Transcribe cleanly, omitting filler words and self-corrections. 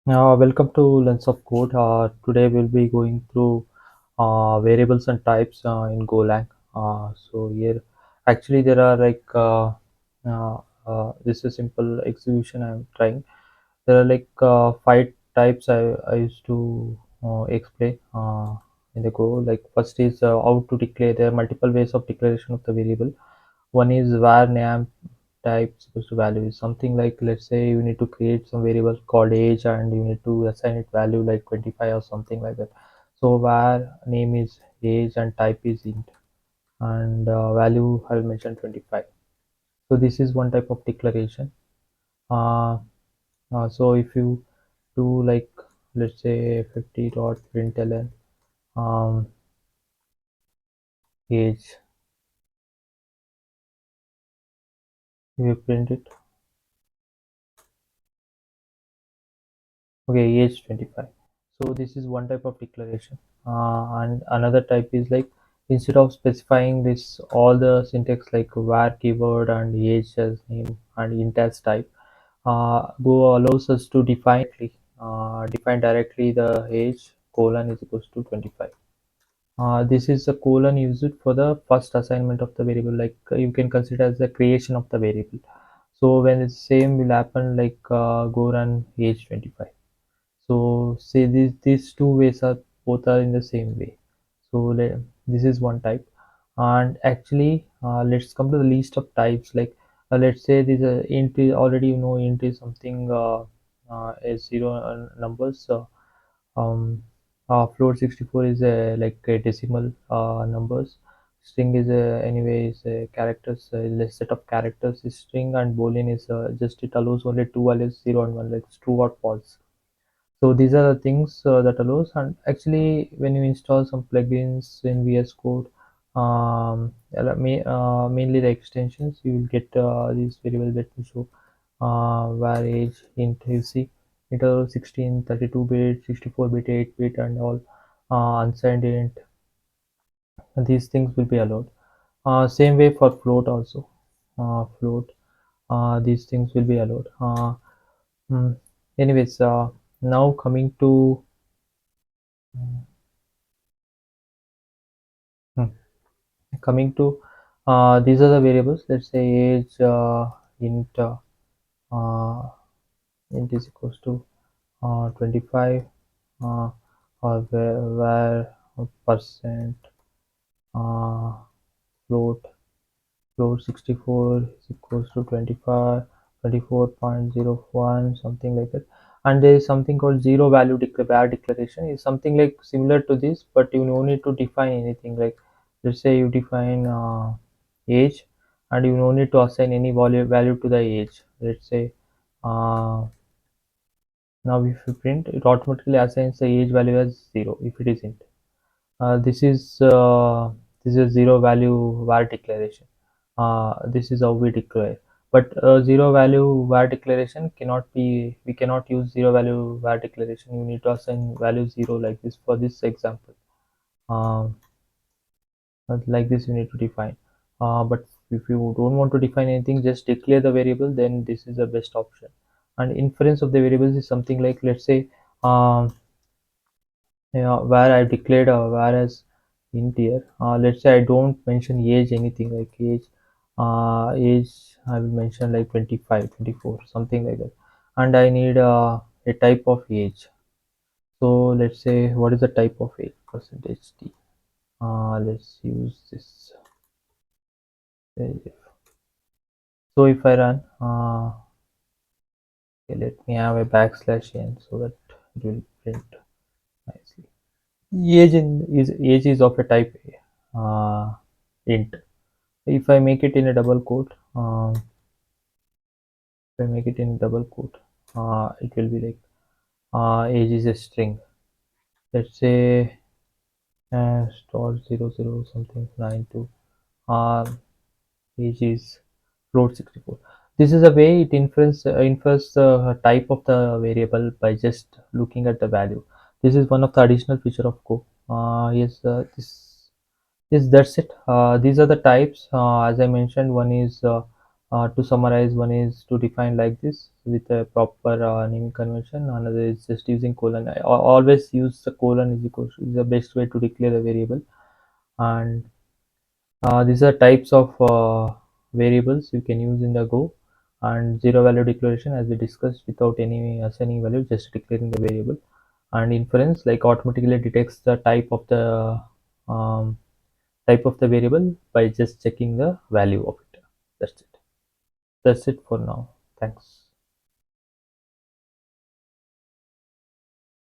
Welcome to Lens of Code. Today we'll be going through variables and types in Golang. So here, actually, there are this is a simple execution I'm trying. There are five types I used to explain in the Go. Like first is how to declare. There are multiple ways of declaration of the variable. One is var name type supposed to value is something like, let's say you need to create some variable called age and you need to assign it value like 25 or something like that. So var name is age and type is int, and value I will mention 25. So this is one type of declaration. uh, so if you do like, let's say 50 dot println age, if you print it, okay, age 25. So this is one type of declaration. And another type is like, instead of specifying this all the syntax like var keyword and age as name and int as type, Go allows us to define directly the age colon is equals to 25. This is a colon used for the first assignment of the variable, like you can consider as the creation of the variable. So when the same will happen, like go run age 25. So say these two ways are both are in the same way. So this is one type. And actually let's come to the list of types. Like let's say this int is already, int is something is zero numbers. So float 64 is like a decimal numbers. String is anyway is characters, a set of characters is string, and boolean is just it allows only two values, 0 and 1, like it's true or false. So these are the things that allows. And actually when you install some plugins in VS Code, mainly the extensions, you will get these variables that will show var age int. You see it allows 16, 32-bit, 64-bit, 8-bit, and all unsigned int. These things will be allowed. Same way for float also. Float, these things will be allowed. Mm, Anyways, now hmm, coming to these are the variables. Let's say age int uh, int is equals to 25, uh, or where percent uh, float float 64 is equals to 25, 24.01, something like that. And there is something called zero value var declaration, is something like similar to this, but you no need to define anything. Like let's say you define age, and you no need to assign any value to the age. Let's say uh, now if you print, it automatically assigns the age value as 0 if it isn't. This is zero value var declaration. This is how we declare. But zero value var declaration cannot be. We cannot use zero value var declaration. You need to assign value 0 like this for this example. Um, like this you need to define. But if you don't want to define anything, just declare the variable. Then this is the best option. And inference of the variables is something like, let's say um, yeah, where I declared whereas int here. Let's say I don't mention age anything, like age I will mention like 25, 24, something like that. And I need a type of age. So let's say, what is the type of age? Percentage t. Let's use this. So if I run, okay, let me have a backslash n so that it will print nicely. Age is of a type int. If I make it in a double quote, if I make it in double quote, it will be like age is a string. Let's say star 00 something 92. Uh, Age is float 64. This is a way it infers the type of the variable by just looking at the value. This is one of the additional feature of Go. Yes, this Yes, that's it. These are the types. As I mentioned, one is To summarize, one is to define like this with a proper naming convention. Another is just using colon. Always use the colon is equal to is the best way to declare a variable. And these are types of variables you can use in the Go. And zero value declaration, as we discussed, without any assigning value, just declaring the variable. And inference, like automatically detects the um, type of the variable by just checking the value of it. That's it. That's it for now. Thanks.